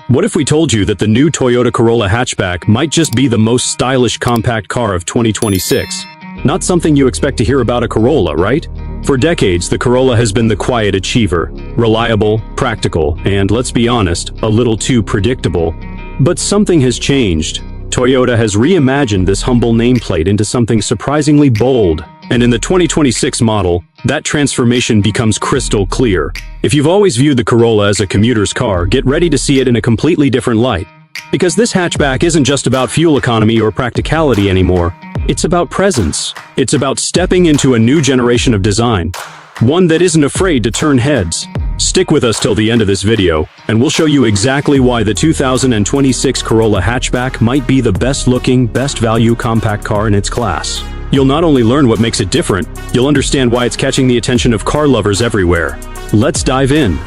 What if we told you that the new Toyota Corolla Hatchback might just be the most stylish compact car of 2026? Not something you expect to hear about a Corolla, right? For decades, the Corolla has been the quiet achiever, reliable, practical, and, let's be honest, a little too predictable. But something has changed. Toyota has reimagined this humble nameplate into something surprisingly bold. And in the 2026 model, that transformation becomes crystal clear. If you've always viewed the Corolla as a commuter's car, get ready to see it in a completely different light. Because this hatchback isn't just about fuel economy or practicality anymore. It's about presence. It's about stepping into a new generation of design. One that isn't afraid to turn heads. Stick with us till the end of this video, and we'll show you exactly why the 2026 Corolla Hatchback might be the best-looking, best-value compact car in its class. You'll not only learn what makes it different, you'll understand why it's catching the attention of car lovers everywhere. Let's dive in.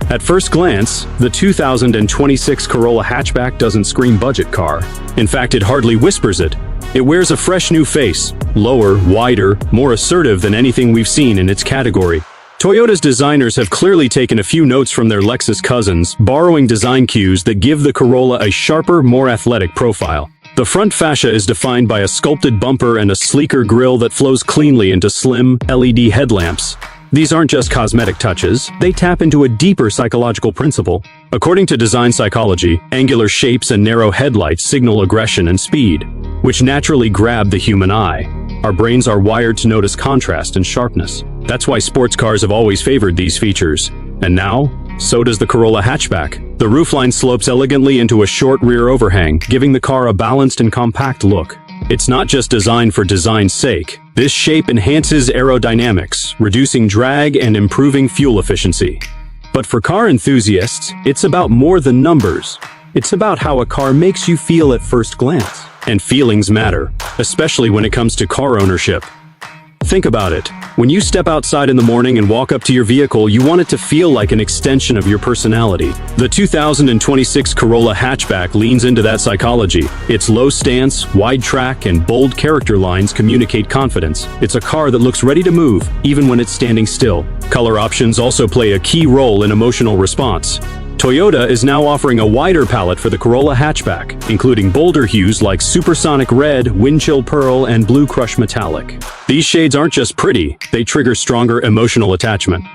At first glance, the 2026 Corolla Hatchback doesn't scream budget car. In fact, it hardly whispers it. It wears a fresh new face, lower, wider, more assertive than anything we've seen in its category. Toyota's designers have clearly taken a few notes from their Lexus cousins, borrowing design cues that give the Corolla a sharper, more athletic profile. The front fascia is defined by a sculpted bumper and a sleeker grille that flows cleanly into slim, LED headlamps. These aren't just cosmetic touches, they tap into a deeper psychological principle. According to design psychology, angular shapes and narrow headlights signal aggression and speed, which naturally grab the human eye. Our brains are wired to notice contrast and sharpness. That's why sports cars have always favored these features. And now, so does the Corolla Hatchback. The roofline slopes elegantly into a short rear overhang, giving the car a balanced and compact look. It's not just designed for design's sake. This shape enhances aerodynamics, reducing drag and improving fuel efficiency. But for car enthusiasts, it's about more than numbers. It's about how a car makes you feel at first glance. And feelings matter, especially when it comes to car ownership. Think about it. When you step outside in the morning and walk up to your vehicle, you want it to feel like an extension of your personality. The 2026 Corolla Hatchback leans into that psychology. Its low stance, wide track, and bold character lines communicate confidence. It's a car that looks ready to move, even when it's standing still. Color options also play a key role in emotional response. Toyota is now offering a wider palette for the Corolla Hatchback, including bolder hues like Supersonic Red, Windchill Pearl, and Blue Crush Metallic. These shades aren't just pretty, they trigger stronger emotional attachment.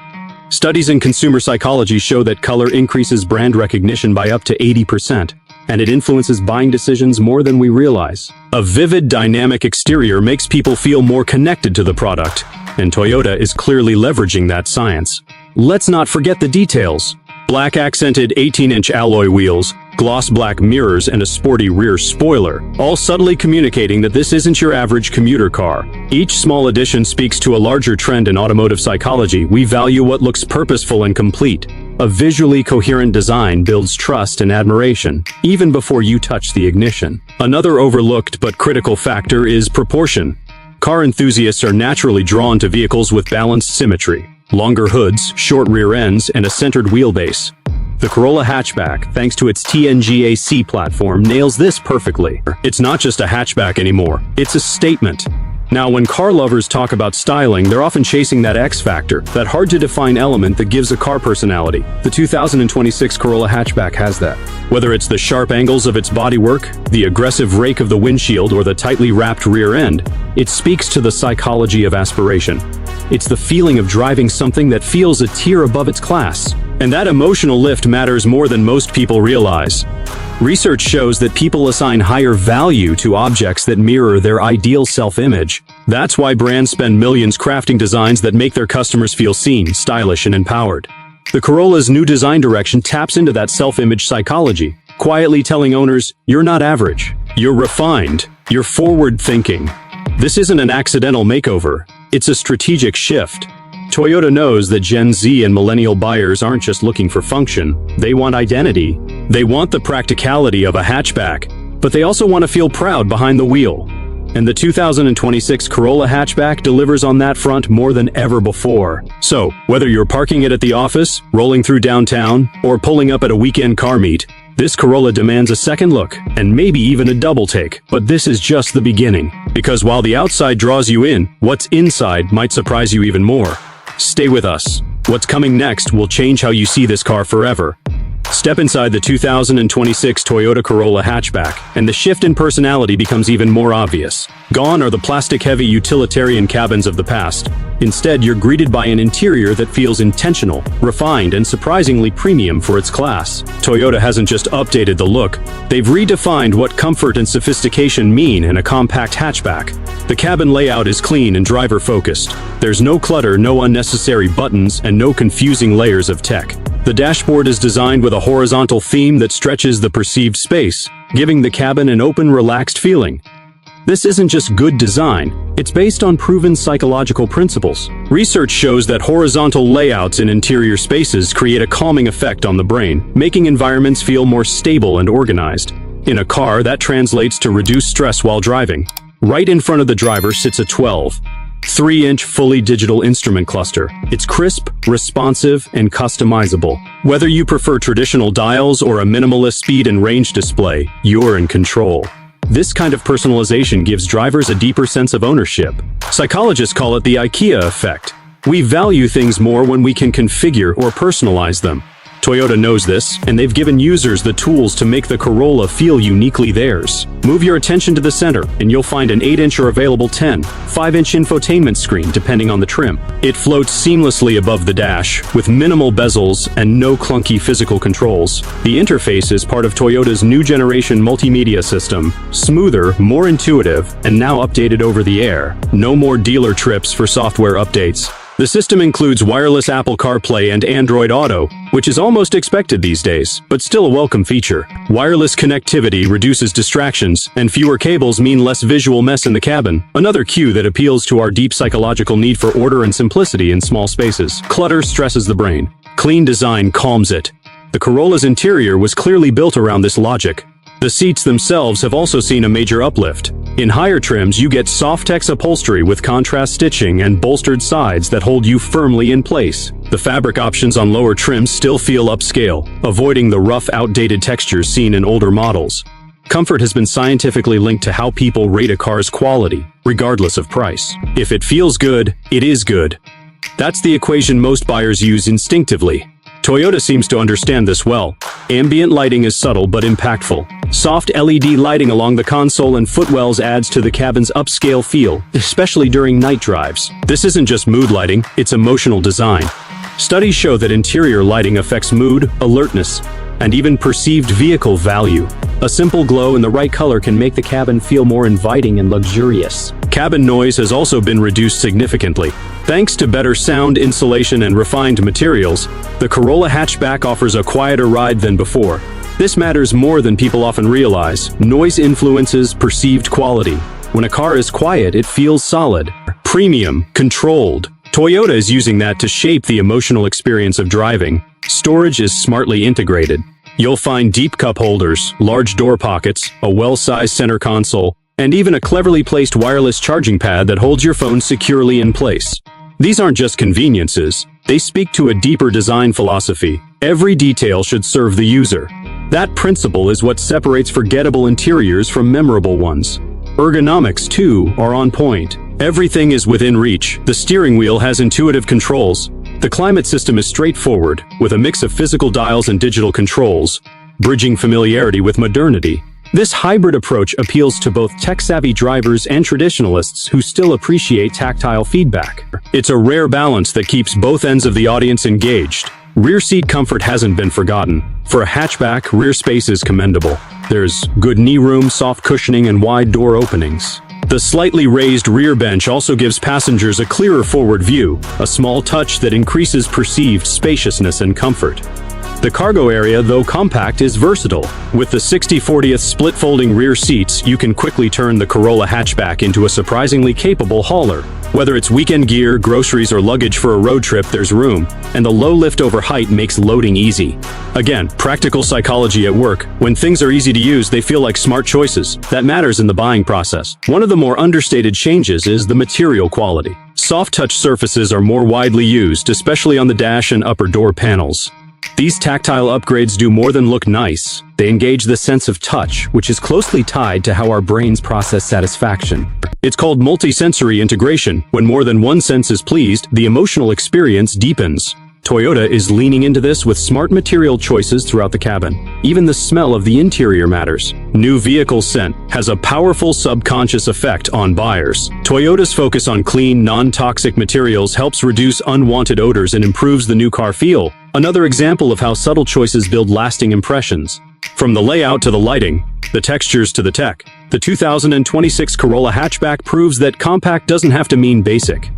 Studies in consumer psychology show that color increases brand recognition by up to 80%, and it influences buying decisions more than we realize. A vivid, dynamic exterior makes people feel more connected to the product, and Toyota is clearly leveraging that science. Let's not forget the details. Black accented 18-inch alloy wheels, gloss black mirrors, and a sporty rear spoiler, all subtly communicating that this isn't your average commuter car. Each small addition speaks to a larger trend in automotive psychology. We value what looks purposeful and complete. A visually coherent design builds trust and admiration, even before you touch the ignition. Another overlooked but critical factor is proportion. Car enthusiasts are naturally drawn to vehicles with balanced symmetry. Longer hoods, short rear ends, and a centered wheelbase. The Corolla Hatchback, thanks to its TNGA-C platform, nails this perfectly. It's not just a hatchback anymore, it's a statement. Now, when car lovers talk about styling, they're often chasing that X factor, that hard-to-define element that gives a car personality. The 2026 Corolla Hatchback has that. Whether it's the sharp angles of its bodywork, the aggressive rake of the windshield, or the tightly wrapped rear end, it speaks to the psychology of aspiration. It's the feeling of driving something that feels a tier above its class. And that emotional lift matters more than most people realize. Research shows that people assign higher value to objects that mirror their ideal self-image. That's why brands spend millions crafting designs that make their customers feel seen, stylish, and empowered. The Corolla's new design direction taps into that self-image psychology, quietly telling owners, you're not average, you're refined, you're forward-thinking. This isn't an accidental makeover, it's a strategic shift. Toyota knows that Gen Z and millennial buyers aren't just looking for function, they want identity. They want the practicality of a hatchback, but they also want to feel proud behind the wheel. And the 2026 Corolla Hatchback delivers on that front more than ever before. So, whether you're parking it at the office, rolling through downtown, or pulling up at a weekend car meet, this Corolla demands a second look, and maybe even a double take. But this is just the beginning. Because while the outside draws you in, what's inside might surprise you even more. Stay with us. What's coming next will change how you see this car forever. Step inside the 2026 Toyota Corolla Hatchback, and the shift in personality becomes even more obvious. Gone are the plastic-heavy utilitarian cabins of the past. Instead, you're greeted by an interior that feels intentional, refined, and surprisingly premium for its class. Toyota hasn't just updated the look, they've redefined what comfort and sophistication mean in a compact hatchback. The cabin layout is clean and driver-focused. There's no clutter, no unnecessary buttons, and no confusing layers of tech. The dashboard is designed with a horizontal theme that stretches the perceived space, giving the cabin an open, relaxed feeling. This isn't just good design, it's based on proven psychological principles. Research shows that horizontal layouts in interior spaces create a calming effect on the brain, making environments feel more stable and organized. In a car, that translates to reduced stress while driving. Right in front of the driver sits a 12.3-inch fully digital instrument cluster. It's crisp, responsive, and customizable. Whether you prefer traditional dials or a minimalist speed and range display, you're in control. This kind of personalization gives drivers a deeper sense of ownership. Psychologists call it the IKEA effect. We value things more when we can configure or personalize them. Toyota knows this, and they've given users the tools to make the Corolla feel uniquely theirs. Move your attention to the center, and you'll find an 8-inch or available 10.5-inch infotainment screen depending on the trim. It floats seamlessly above the dash, with minimal bezels and no clunky physical controls. The interface is part of Toyota's new generation multimedia system, smoother, more intuitive, and now updated over the air. No more dealer trips for software updates. The system includes wireless Apple CarPlay and Android Auto, which is almost expected these days, but still a welcome feature. Wireless connectivity reduces distractions, and fewer cables mean less visual mess in the cabin, another cue that appeals to our deep psychological need for order and simplicity in small spaces. Clutter stresses the brain. Clean design calms it. The Corolla's interior was clearly built around this logic. The seats themselves have also seen a major uplift. In higher trims, you get Softex upholstery with contrast stitching and bolstered sides that hold you firmly in place. The fabric options on lower trims still feel upscale, avoiding the rough, outdated textures seen in older models. Comfort has been scientifically linked to how people rate a car's quality, regardless of price. If it feels good, it is good. That's the equation most buyers use instinctively. Toyota seems to understand this well. Ambient lighting is subtle but impactful. Soft LED lighting along the console and footwells adds to the cabin's upscale feel, especially during night drives. This isn't just mood lighting, it's emotional design. Studies show that interior lighting affects mood, alertness, and even perceived vehicle value. A simple glow in the right color can make the cabin feel more inviting and luxurious. Cabin noise has also been reduced significantly. Thanks to better sound insulation and refined materials, the Corolla Hatchback offers a quieter ride than before. This matters more than people often realize. Noise influences perceived quality. When a car is quiet, it feels solid, premium, controlled. Toyota is using that to shape the emotional experience of driving. Storage is smartly integrated. You'll find deep cup holders, large door pockets, a well-sized center console, and even a cleverly placed wireless charging pad that holds your phone securely in place. These aren't just conveniences, they speak to a deeper design philosophy. Every detail should serve the user. That principle is what separates forgettable interiors from memorable ones. Ergonomics, too, are on point. Everything is within reach. The steering wheel has intuitive controls. The climate system is straightforward, with a mix of physical dials and digital controls, bridging familiarity with modernity. This hybrid approach appeals to both tech-savvy drivers and traditionalists who still appreciate tactile feedback. It's a rare balance that keeps both ends of the audience engaged. Rear seat comfort hasn't been forgotten. For a hatchback, rear space is commendable. There's good knee room, soft cushioning, and wide door openings. The slightly raised rear bench also gives passengers a clearer forward view, a small touch that increases perceived spaciousness and comfort. The cargo area, though compact, is versatile. With the 60/40th split-folding rear seats, you can quickly turn the Corolla Hatchback into a surprisingly capable hauler. Whether it's weekend gear, groceries, or luggage for a road trip, there's room, and the low lift-over height makes loading easy. Again, practical psychology at work. When things are easy to use, they feel like smart choices. That matters in the buying process. One of the more understated changes is the material quality. Soft-touch surfaces are more widely used, especially on the dash and upper door panels. These tactile upgrades do more than look nice. They engage the sense of touch, which is closely tied to how our brains process satisfaction. It's called multi-sensory integration. When more than one sense is pleased, the emotional experience deepens. Toyota is leaning into this with smart material choices throughout the cabin. Even the smell of the interior matters. New vehicle scent has a powerful subconscious effect on buyers. Toyota's focus on clean, non-toxic materials helps reduce unwanted odors and improves the new car feel. Another example of how subtle choices build lasting impressions. From the layout to the lighting, the textures to the tech, the 2026 Corolla Hatchback proves that compact doesn't have to mean basic.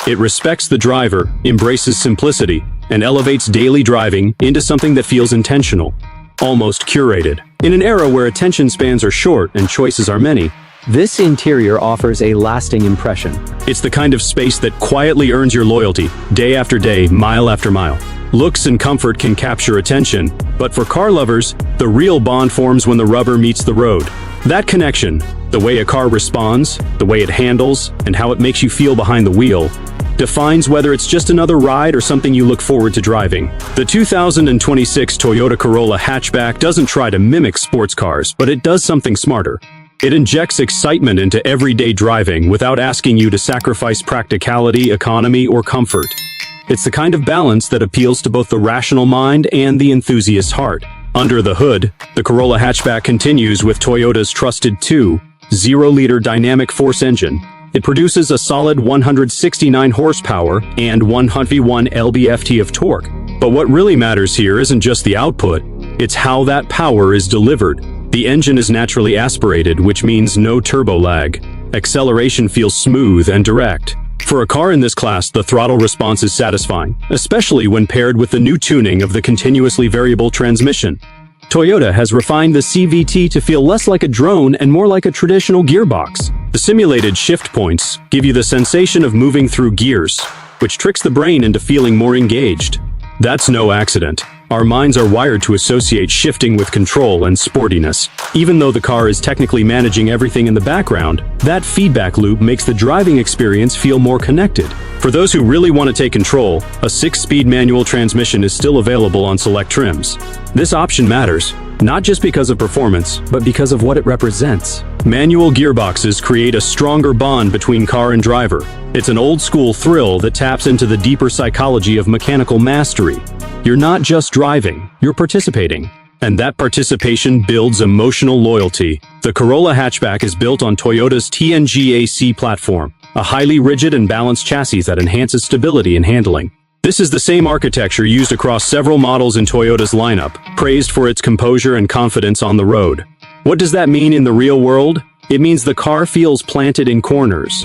It respects the driver, embraces simplicity, and elevates daily driving into something that feels intentional, almost curated. In an era where attention spans are short and choices are many, This interior offers a lasting impression. it's the kind of space that quietly earns your loyalty, day after day, mile after mile. Looks and comfort can capture attention, but for car lovers, the real bond forms when the rubber meets the road. That connection, the way a car responds, the way it handles, and how it makes you feel behind the wheel, defines whether it's just another ride or something you look forward to driving. The 2026 Toyota Corolla Hatchback doesn't try to mimic sports cars, but it does something smarter. It injects excitement into everyday driving without asking you to sacrifice practicality, economy, or comfort. It's the kind of balance that appeals to both the rational mind and the enthusiast heart. Under the hood, the Corolla Hatchback continues with Toyota's trusted 2.0-liter dynamic force engine. It produces a solid 169 horsepower and 101 lb-ft of torque. But what really matters here isn't just the output, it's how that power is delivered. The engine is naturally aspirated, which means no turbo lag. Acceleration feels smooth and direct. For a car in this class, the throttle response is satisfying, especially when paired with the new tuning of the continuously variable transmission. Toyota has refined the CVT to feel less like a drone and more like a traditional gearbox. The simulated shift points give you the sensation of moving through gears, which tricks the brain into feeling more engaged. That's no accident. Our minds are wired to associate shifting with control and sportiness. Even though the car is technically managing everything in the background, that feedback loop makes the driving experience feel more connected. For those who really want to take control, a 6-speed manual transmission is still available on select trims. This option matters, not just because of performance, but because of what it represents. Manual gearboxes create a stronger bond between car and driver. It's an old-school thrill that taps into the deeper psychology of mechanical mastery. You're not just driving, you're participating. And that participation builds emotional loyalty. The Corolla Hatchback is built on Toyota's TNGA-C platform, a highly rigid and balanced chassis that enhances stability and handling. This is the same architecture used across several models in Toyota's lineup, praised for its composure and confidence on the road. What does that mean in the real world? It means the car feels planted in corners.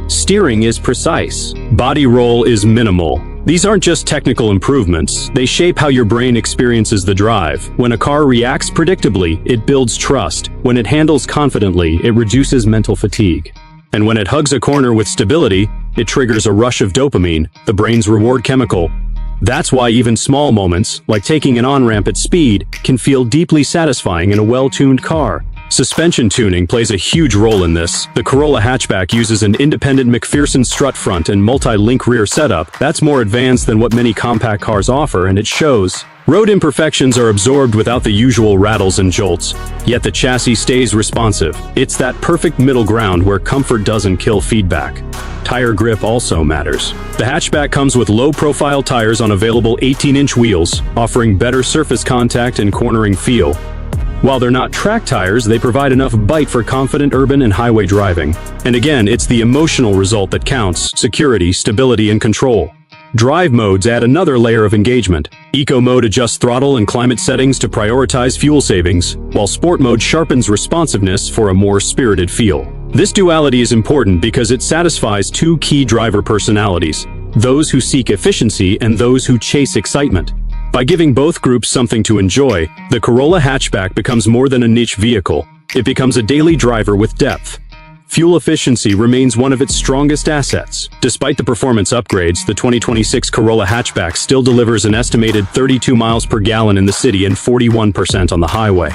Steering is precise. Body roll is minimal. These aren't just technical improvements, they shape how your brain experiences the drive. When a car reacts predictably, it builds trust. When it handles confidently, it reduces mental fatigue. And when it hugs a corner with stability, it triggers a rush of dopamine, the brain's reward chemical. That's why even small moments, like taking an on-ramp at speed, can feel deeply satisfying in a well-tuned car. Suspension tuning plays a huge role in this. The Corolla Hatchback uses an independent McPherson strut front and multi-link rear setup. That's more advanced than what many compact cars offer, and it shows. Road imperfections are absorbed without the usual rattles and jolts, yet the chassis stays responsive. It's that perfect middle ground where comfort doesn't kill feedback. Tire grip also matters. The hatchback comes with low-profile tires on available 18-inch wheels, offering better surface contact and cornering feel. While they're not track tires, they provide enough bite for confident urban and highway driving. And again, it's the emotional result that counts: security, stability, and control. Drive modes add another layer of engagement. Eco mode adjusts throttle and climate settings to prioritize fuel savings, while sport mode sharpens responsiveness for a more spirited feel. This duality is important because it satisfies two key driver personalities: those who seek efficiency and those who chase excitement. By giving both groups something to enjoy, the Corolla Hatchback becomes more than a niche vehicle. It becomes a daily driver with depth. Fuel efficiency remains one of its strongest assets. Despite the performance upgrades, the 2026 Corolla Hatchback still delivers an estimated 32 miles per gallon in the city and 41% on the highway.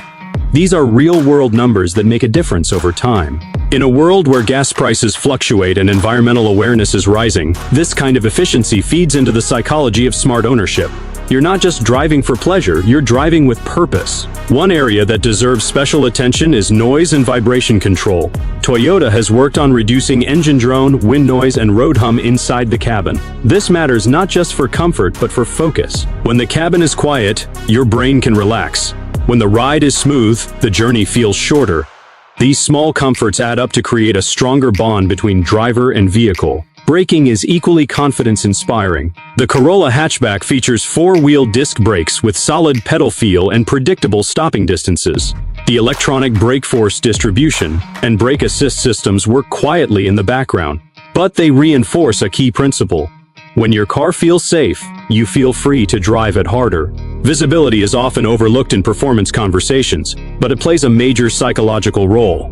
These are real-world numbers that make a difference over time. In a world where gas prices fluctuate and environmental awareness is rising, this kind of efficiency feeds into the psychology of smart ownership. You're not just driving for pleasure, you're driving with purpose. One area that deserves special attention is noise and vibration control. Toyota has worked on reducing engine drone, wind noise, and road hum inside the cabin. This matters not just for comfort, but for focus. When the cabin is quiet, your brain can relax. When the ride is smooth, the journey feels shorter. These small comforts add up to create a stronger bond between driver and vehicle. Braking is equally confidence-inspiring. The Corolla Hatchback features four-wheel disc brakes with solid pedal feel and predictable stopping distances. The electronic brake force distribution and brake assist systems work quietly in the background, but they reinforce a key principle. When your car feels safe, you feel free to drive it harder. Visibility is often overlooked in performance conversations, but it plays a major psychological role.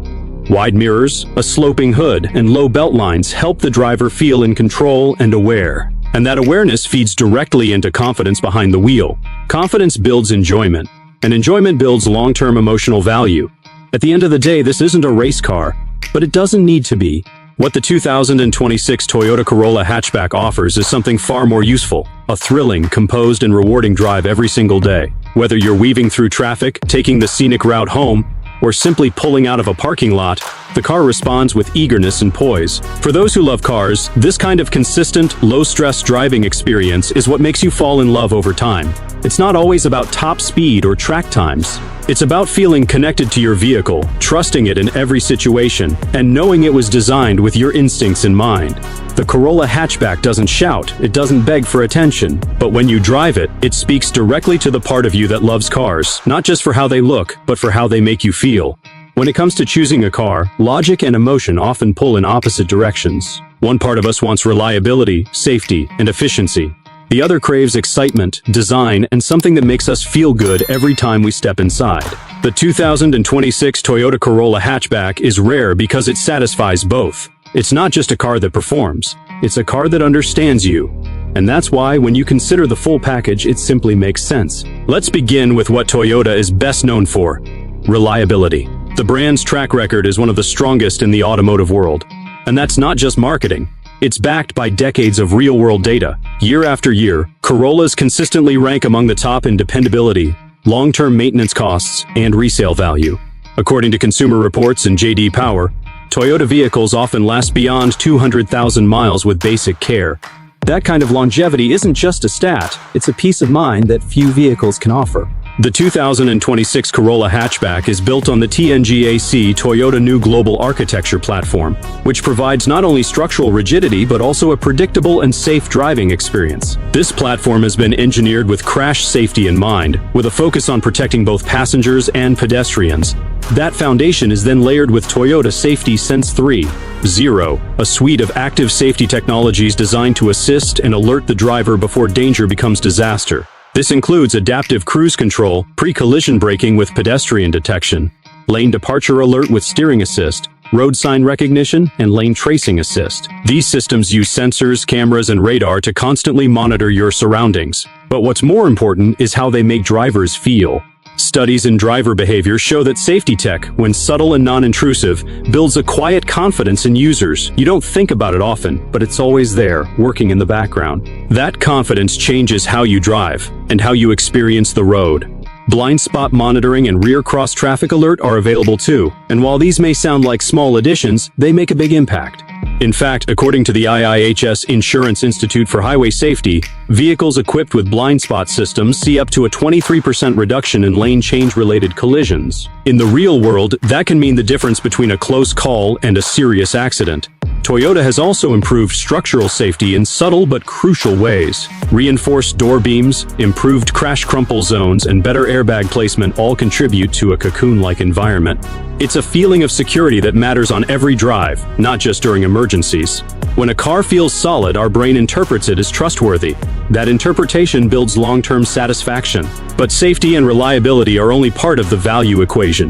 Wide mirrors, a sloping hood, and low belt lines help the driver feel in control and aware. And that awareness feeds directly into confidence behind the wheel. Confidence builds enjoyment, and enjoyment builds long-term emotional value. At the end of the day, this isn't a race car, but it doesn't need to be. What the 2026 Toyota Corolla Hatchback offers is something far more useful. A thrilling, composed, and rewarding drive every single day. Whether you're weaving through traffic, taking the scenic route home, or simply pulling out of a parking lot, the car responds with eagerness and poise. For those who love cars, this kind of consistent, low-stress driving experience is what makes you fall in love over time. It's not always about top speed or track times. It's about feeling connected to your vehicle, trusting it in every situation, and knowing it was designed with your instincts in mind. The Corolla Hatchback doesn't shout, it doesn't beg for attention, but when you drive it, it speaks directly to the part of you that loves cars, not just for how they look, but for how they make you feel. When it comes to choosing a car, logic and emotion often pull in opposite directions. One part of us wants reliability, safety, and efficiency. The other craves excitement, design, and something that makes us feel good every time we step inside. The 2026 Toyota Corolla Hatchback is rare because it satisfies both. It's not just a car that performs, it's a car that understands you. And that's why when you consider the full package, it simply makes sense. Let's begin with what Toyota is best known for: reliability. The brand's track record is one of the strongest in the automotive world. And that's not just marketing. It's backed by decades of real-world data. Year after year, Corollas consistently rank among the top in dependability, long-term maintenance costs, and resale value. According to Consumer Reports and J.D. Power, Toyota vehicles often last beyond 200,000 miles with basic care. That kind of longevity isn't just a stat, it's a peace of mind that few vehicles can offer. The 2026 Corolla Hatchback is built on the TNGAC Toyota New Global Architecture platform, which provides not only structural rigidity but also a predictable and safe driving experience. This platform has been engineered with crash safety in mind, with a focus on protecting both passengers and pedestrians. That foundation is then layered with Toyota Safety Sense 3.0, a suite of active safety technologies designed to assist and alert the driver before danger becomes disaster. This includes adaptive cruise control, pre-collision braking with pedestrian detection, lane departure alert with steering assist, road sign recognition, and lane tracing assist. These systems use sensors, cameras, and radar to constantly monitor your surroundings. But what's more important is how they make drivers feel. Studies in driver behavior show that safety tech, when subtle and non-intrusive, builds a quiet confidence in users. You don't think about it often, but it's always there, working in the background. That confidence changes how you drive and how you experience the road. Blind spot monitoring and rear cross traffic alert are available too, and while these may sound like small additions, they make a big impact. In fact, according to the IIHS Insurance Institute for Highway Safety, vehicles equipped with blind spot systems see up to a 23% reduction in lane change-related collisions. In the real world, that can mean the difference between a close call and a serious accident. Toyota has also improved structural safety in subtle but crucial ways. Reinforced door beams, improved crash crumple zones, and better airbag placement all contribute to a cocoon-like environment. It's a feeling of security that matters on every drive, not just during emergencies. When a car feels solid, our brain interprets it as trustworthy. That interpretation builds long-term satisfaction. But safety and reliability are only part of the value equation.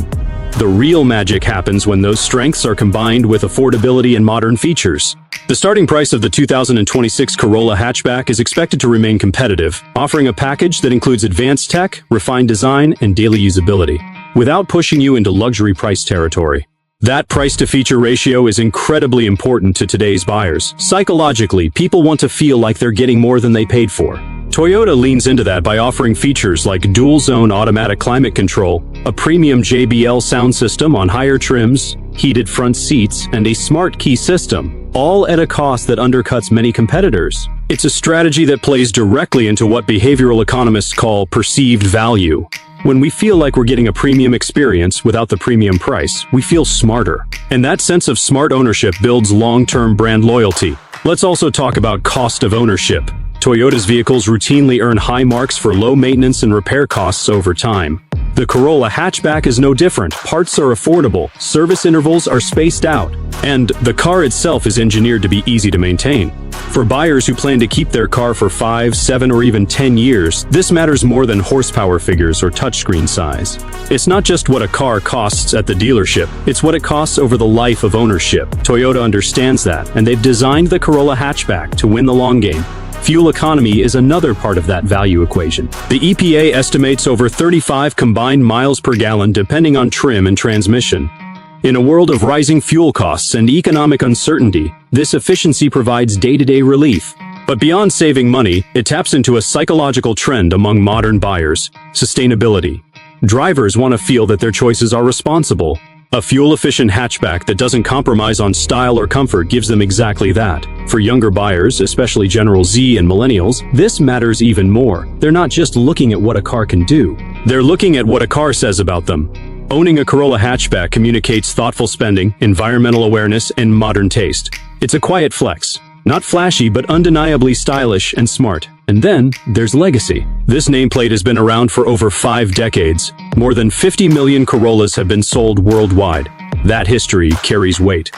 The real magic happens when those strengths are combined with affordability and modern features. The starting price of the 2026 Corolla Hatchback is expected to remain competitive, offering a package that includes advanced tech, refined design, and daily usability, without pushing you into luxury price territory. That price-to-feature ratio is incredibly important to today's buyers. Psychologically, people want to feel like they're getting more than they paid for. Toyota leans into that by offering features like dual-zone automatic climate control, a premium JBL sound system on higher trims, heated front seats, and a smart key system, all at a cost that undercuts many competitors. It's a strategy that plays directly into what behavioral economists call perceived value. When we feel like we're getting a premium experience without the premium price, we feel smarter. And that sense of smart ownership builds long-term brand loyalty. Let's also talk about cost of ownership. Toyota's vehicles routinely earn high marks for low maintenance and repair costs over time. The Corolla Hatchback is no different. Parts are affordable, service intervals are spaced out, and the car itself is engineered to be easy to maintain. For buyers who plan to keep their car for 5, 7, or even 10 years, this matters more than horsepower figures or touchscreen size. It's not just what a car costs at the dealership, it's what it costs over the life of ownership. Toyota understands that, and they've designed the Corolla Hatchback to win the long game. Fuel economy is another part of that value equation. The EPA estimates over 35 combined miles per gallon depending on trim and transmission. In a world of rising fuel costs and economic uncertainty, this efficiency provides day-to-day relief. But beyond saving money, it taps into a psychological trend among modern buyers: sustainability. Drivers want to feel that their choices are responsible. A fuel-efficient hatchback that doesn't compromise on style or comfort gives them exactly that. For younger buyers, especially General Z and millennials, this matters even more. They're not just looking at what a car can do. They're looking at what a car says about them. Owning a Corolla hatchback communicates thoughtful spending, environmental awareness, and modern taste. It's a quiet flex. Not flashy, but undeniably stylish and smart. And then, there's legacy. This nameplate has been around for over 5 decades. More than 50 million Corollas have been sold worldwide. That history carries weight.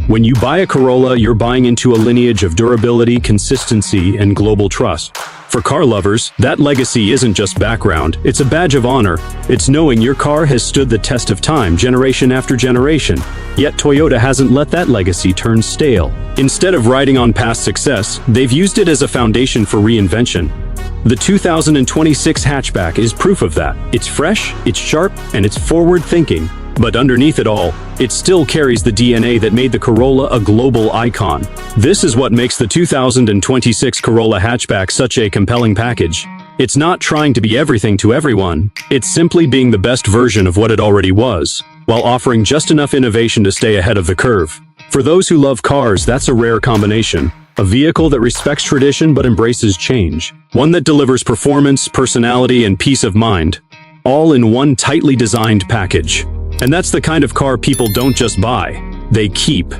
When you buy a Corolla, you're buying into a lineage of durability, consistency, and global trust. For car lovers, that legacy isn't just background, it's a badge of honor. It's knowing your car has stood the test of time, generation after generation. Yet Toyota hasn't let that legacy turn stale. Instead of riding on past success, they've used it as a foundation for reinvention. The 2026 hatchback is proof of that. It's fresh, it's sharp, and it's forward-thinking. But underneath it all, it still carries the DNA that made the Corolla a global icon. This is what makes the 2026 Corolla hatchback such a compelling package. It's not trying to be everything to everyone. It's simply being the best version of what it already was, while offering just enough innovation to stay ahead of the curve. For those who love cars, that's a rare combination. A vehicle that respects tradition but embraces change. One that delivers performance, personality, and peace of mind, all in one tightly designed package. And that's the kind of car people don't just buy, they keep.